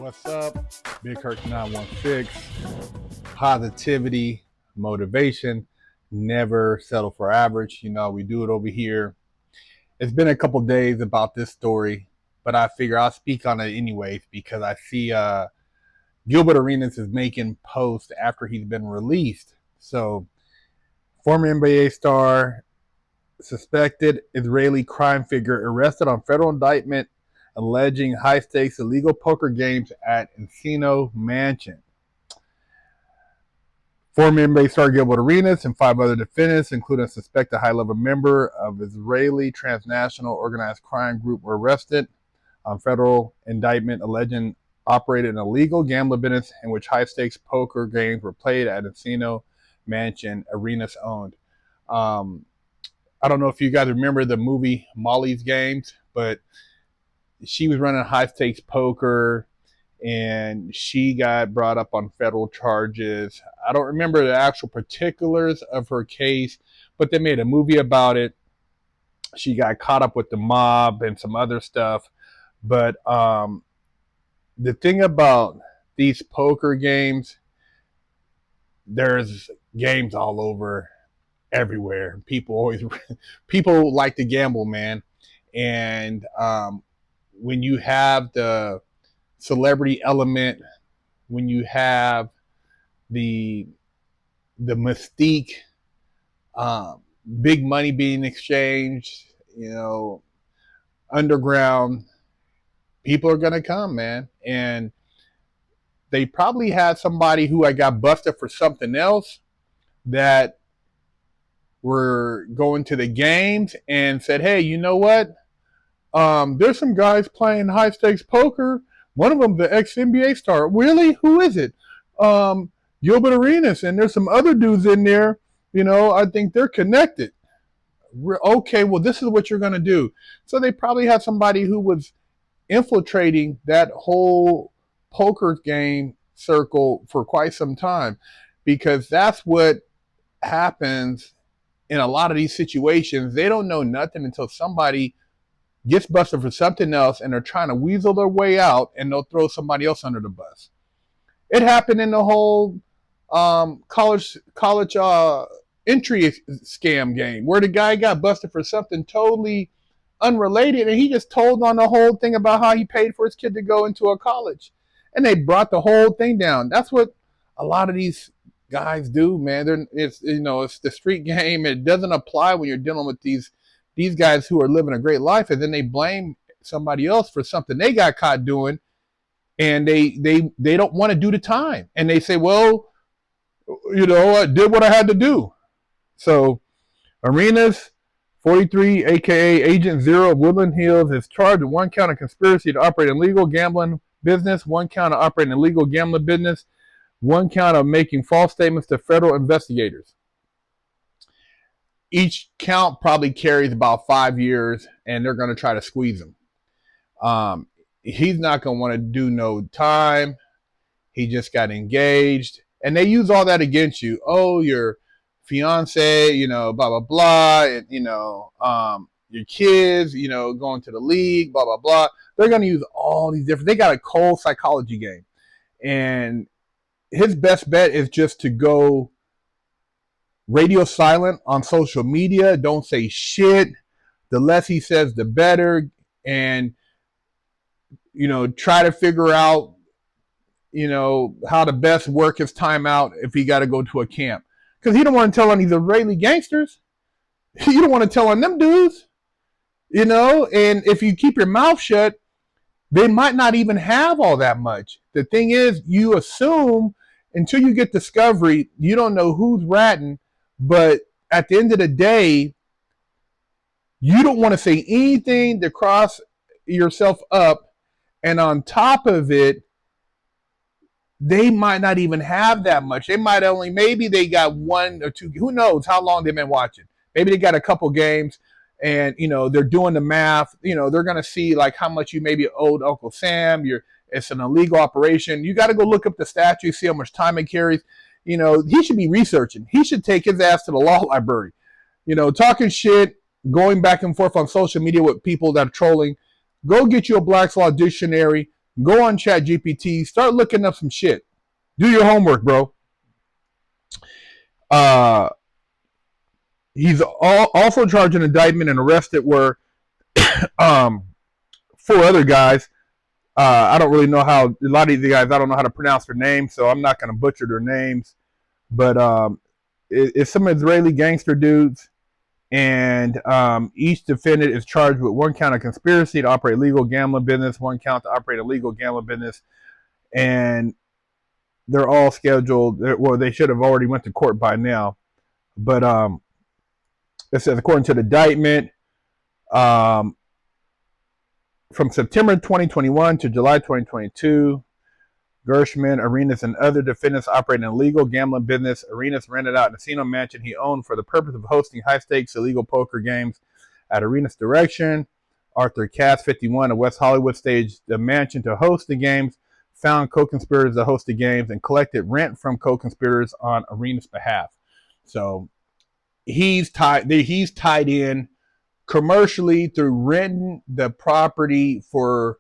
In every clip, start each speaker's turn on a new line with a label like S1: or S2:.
S1: What's up? BigHerc916. Positivity, motivation, never settle for average. You know, we do it over here. It's been a couple days about this story, but I figure I'll speak on it anyways because I see Gilbert Arenas is making posts after he's been released. So, former NBA star, suspected Israeli crime figure arrested on federal indictment alleging high-stakes illegal poker games at Encino Mansion. Former NBA star Gilbert Arenas and 5 other defendants, including a suspected high-level member of Israeli transnational organized crime group, were arrested on federal indictment alleging operated an illegal gambling business in which high-stakes poker games were played at Encino Mansion Arenas owned. I don't know if you guys remember the movie Molly's Games, but she was running high stakes poker and she got brought up on federal charges. I don't remember the actual particulars of her case, but they made a movie about it. She got caught up with the mob and some other stuff. But the thing about these poker games, there's games all over everywhere. People like to gamble, man. And when you have the celebrity element, when you have the mystique, big money being exchanged, you know, underground, people are gonna come, man. And they probably had somebody who I got busted for something else that were going to the games and said, hey, you know what? There's some guys playing high stakes poker. One of them, the ex-NBA star. Really? Who is it? Gilbert Arenas. And there's some other dudes in there. You know, I think they're connected. Okay, well, this is what you're going to do. So they probably had somebody who was infiltrating that whole poker game circle for quite some time, because that's what happens in a lot of these situations. They don't know nothing until somebody gets busted for something else and they're trying to weasel their way out, and they'll throw somebody else under the bus. It happened in the whole college entry scam game where the guy got busted for something totally unrelated, and he just told on the whole thing about how he paid for his kid to go into a college, and they brought the whole thing down. That's what a lot of these guys do, man. It's the street game. It doesn't apply when you're dealing with these guys who are living a great life, and then they blame somebody else for something they got caught doing, and they don't want to do the time, and they say, well, I did what I had to do. So Arenas, 43, aka Agent Zero of Woodland Hills, is charged with 1 count of conspiracy to operate an illegal gambling business, 1 count of operating an illegal gambling business, 1 count of making false statements to federal investigators. Each count probably carries about 5 years, and they're going to try to squeeze him. He's not going to want to do no time. He just got engaged, and they use all that against you. Oh, your fiance, blah, blah, blah, and, your kids, going to the league, blah, blah, blah. They're going to use all these different, they got a cold psychology game. And his best bet is just to go radio silent on social media. Don't say shit. The less he says, the better. And, try to figure out, how to best work his time out if he got to go to a camp. Because he don't want to tell on these Israeli gangsters. You don't want to tell on them dudes. And if you keep your mouth shut, they might not even have all that much. The thing is, you assume until you get discovery, you don't know who's ratting. But at the end of the day, you don't want to say anything to cross yourself up. And on top of it, they might not even have that much. They might maybe they got 1 or 2. Who knows how long they've been watching? Maybe they got a couple games, and they're doing the math. They're gonna see like how much you maybe owed Uncle Sam. It's an illegal operation. You got to go look up the statute, see how much time it carries. He should be researching. He should take his ass to the law library. Talking shit, going back and forth on social media with people that are trolling. Go get you a Black's Law dictionary. Go on ChatGPT, start looking up some shit. Do your homework, bro. He's also charged an indictment and arrested were um, 4 other guys. I don't really know how, a lot of these guys, I don't know how to pronounce their names, so I'm not going to butcher their names. But it's some Israeli gangster dudes, and each defendant is charged with 1 count of conspiracy to operate illegal gambling business, 1 count to operate a legal gambling business, and they're all scheduled. Well, they should have already went to court by now. But it says, according to the indictment, um, from September 2021 to July 2022, Gershman, Arenas, and other defendants operating an illegal gambling business. Arenas rented out a casino mansion he owned for the purpose of hosting high-stakes illegal poker games. At Arenas' direction, Arthur Cass, 51, of West Hollywood, staged the mansion to host the games, found co-conspirators to host the games, and collected rent from co-conspirators on Arenas' behalf. So he's tied in commercially through renting the property for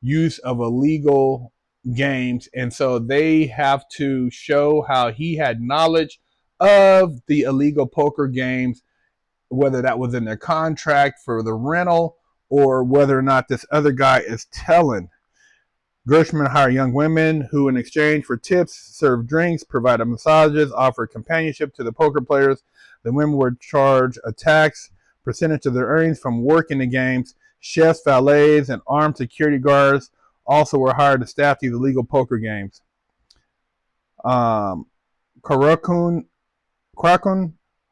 S1: use of illegal games, and so they have to show how he had knowledge of the illegal poker games, whether that was in their contract for the rental or whether or not this other guy is telling. Gershman hired young women who, in exchange for tips, served drinks, provided massages, offered companionship to the poker players. The women were charged a tax percentage of their earnings from working the games. Chefs, valets, and armed security guards also were hired to staff these illegal poker games. Karakun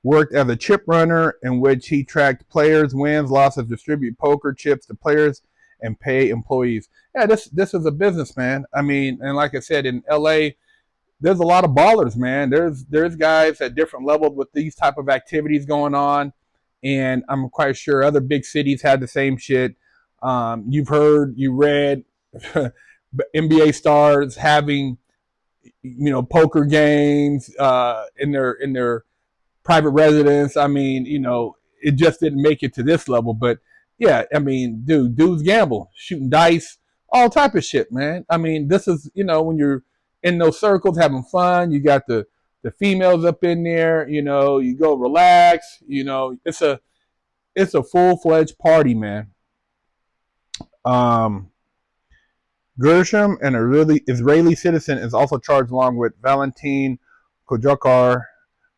S1: worked as a chip runner, in which he tracked players' wins, losses, distribute poker chips to players, and pay employees. Yeah, this is a business, man. I mean, and like I said, in LA, there's a lot of ballers, man. There's guys at different levels with these type of activities going on, and I'm quite sure other big cities had the same shit. You've heard, you read, NBA stars having, poker games in their private residence. I mean, it just didn't make it to this level, but yeah, I mean, dudes gamble, shooting dice, all type of shit, man. I mean, this is, when you're in those circles having fun, you got the females up in there, you go relax, it's a full-fledged party, man. Gershom, an Israeli citizen, is also charged along with Valentin Kojakar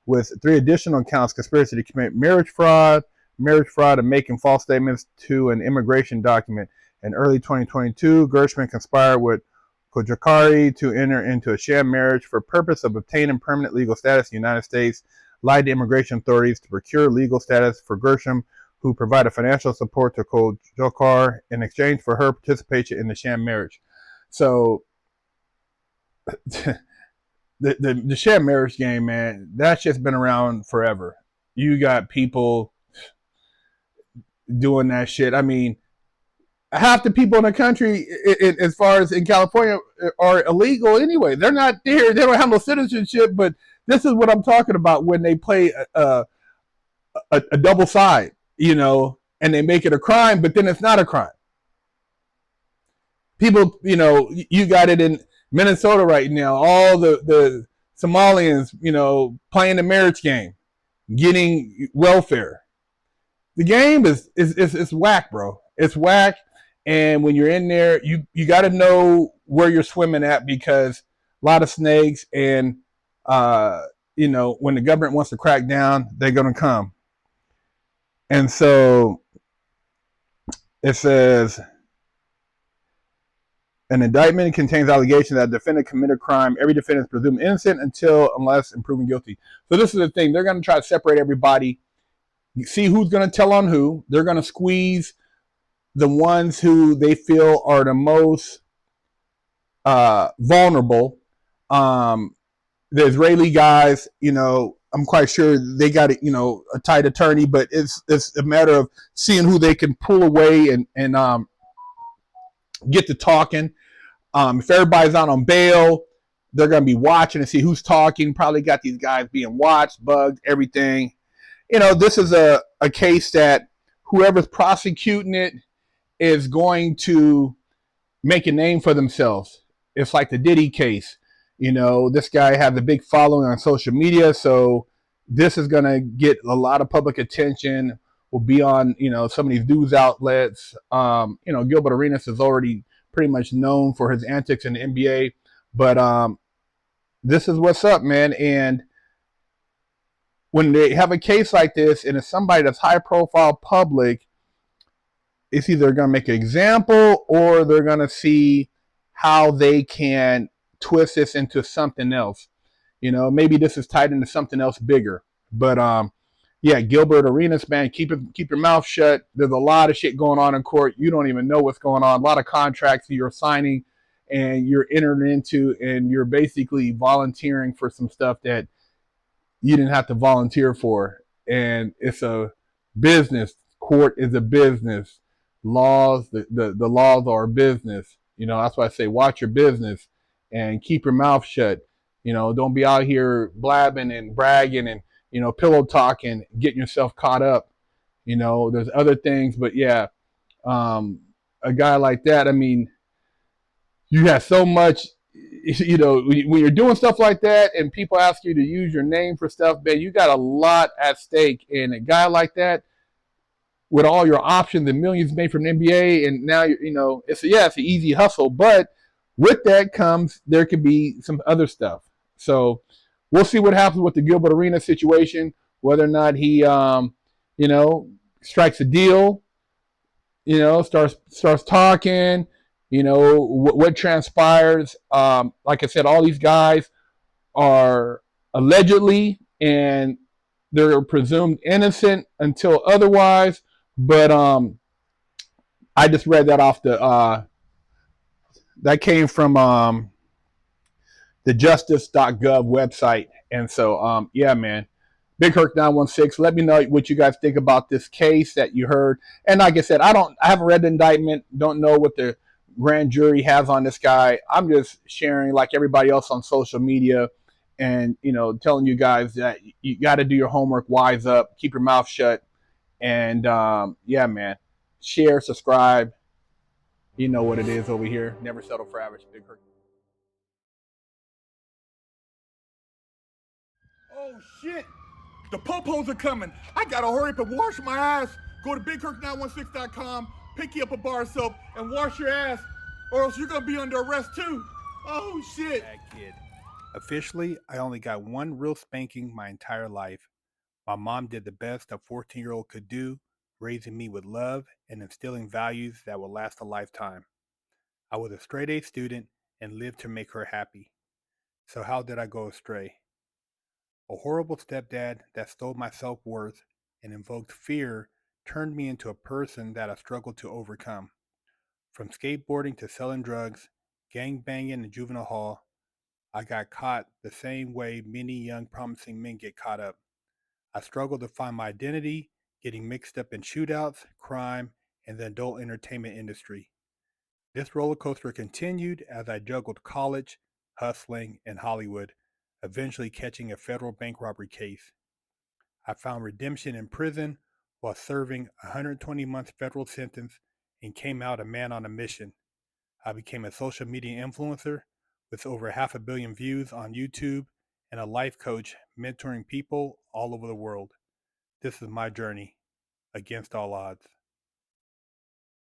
S1: with 3 additional counts: conspiracy to commit marriage fraud, and making false statements to an immigration document. In early 2022, Gershman conspired with Kojakari to enter into a sham marriage for purpose of obtaining permanent legal status in the United States, lied to immigration authorities to procure legal status for Gershom, who provided financial support to Kojakar in exchange for her participation in the sham marriage. So the sham marriage game, man, that's just been around forever. You got people doing that shit. I mean, half the people in the country, as far as in California, are illegal anyway. They're not there. They don't have no citizenship. But this is what I'm talking about when they play a double side, and they make it a crime, but then it's not a crime. People, you got it in Minnesota right now. All the Somalians, playing the marriage game, getting welfare. The game is whack, bro. It's whack. And when you're in there, you got to know where you're swimming at, because a lot of snakes, and when the government wants to crack down, they're going to come. And so it says, an indictment contains allegations that a defendant committed a crime. Every defendant is presumed innocent unless proven guilty. So this is the thing. They're going to try to separate everybody, see who's going to tell on who. They're going to squeeze the ones who they feel are the most vulnerable. The Israeli guys, I'm quite sure they got a tight attorney, but it's a matter of seeing who they can pull away and get to talking. If everybody's out on bail, they're going to be watching to see who's talking. Probably got these guys being watched, bugged, everything. This is a case that whoever's prosecuting it is going to make a name for themselves. It's like the Diddy case. You know, this guy has a big following on social media, so this is going to get a lot of public attention. Will be on, you know, some of these news outlets. You know, Gilbert Arenas is already pretty much known for his antics in the NBA, but this is what's up, man. And when they have a case like this, and it's somebody that's high profile, public, it's either going to make an example or they're going to see how they can twist this into something else. You know, maybe this is tied into something else bigger. But yeah, Gilbert Arenas, man, keep your mouth shut. There's a lot of shit going on in court. You don't even know what's going on. A lot of contracts you're signing and you're entering into, and you're basically volunteering for some stuff that you didn't have to volunteer for. And it's a business. Court is a business. Laws, the laws are a business. You know, that's why I say watch your business and keep your mouth shut. You know, don't be out here blabbing and bragging and, you know, pillow talking, getting yourself caught up. You know, there's other things, but yeah, a guy like that, I mean, you have so much, you know, when you're doing stuff like that and people ask you to use your name for stuff, man, you got a lot at stake. And a guy like that, with all your options and millions made from the NBA, and now, you know, it's an easy hustle, but with that comes, there could be some other stuff. So we'll see what happens with the Gilbert Arenas situation, whether or not he, you know, strikes a deal, you know, starts talking, you know, what transpires. Like I said, all these guys are allegedly, and they're presumed innocent until otherwise. But I just read that off the that came from the justice.gov website. And so yeah, man. BigHerc916, let me know what you guys think about this case that you heard. And like I said, I haven't read the indictment, don't know what the grand jury has on this guy. I'm just sharing like everybody else on social media, and, you know, telling you guys that you got to do your homework, wise up, keep your mouth shut, and yeah, man, share, subscribe. You know what it is over here. Never settle for average. Big Herc.
S2: Oh shit! The popos are coming. I gotta hurry up and wash my ass. Go to BigHerc916.com, pick you up a bar of soap, and wash your ass, or else you're gonna be under arrest too. Oh shit!
S1: Bad kid. Officially, I only got one real spanking my entire life. My mom did the best a 14-year-old could do, raising me with love and instilling values that will last a lifetime. I was a straight A student and lived to make her happy. So how did I go astray? A horrible stepdad that stole my self-worth and invoked fear turned me into a person that I struggled to overcome. From skateboarding to selling drugs, gang banging in juvenile hall, I got caught the same way many young promising men get caught up. I struggled to find my identity, getting mixed up in shootouts, crime, and the adult entertainment industry. This roller coaster continued as I juggled college, hustling, and Hollywood, eventually catching a federal bank robbery case. I found redemption in prison while serving a 120-month federal sentence and came out a man on a mission. I became a social media influencer with over 500 million views on YouTube and a life coach mentoring people all over the world. This is my journey against all odds.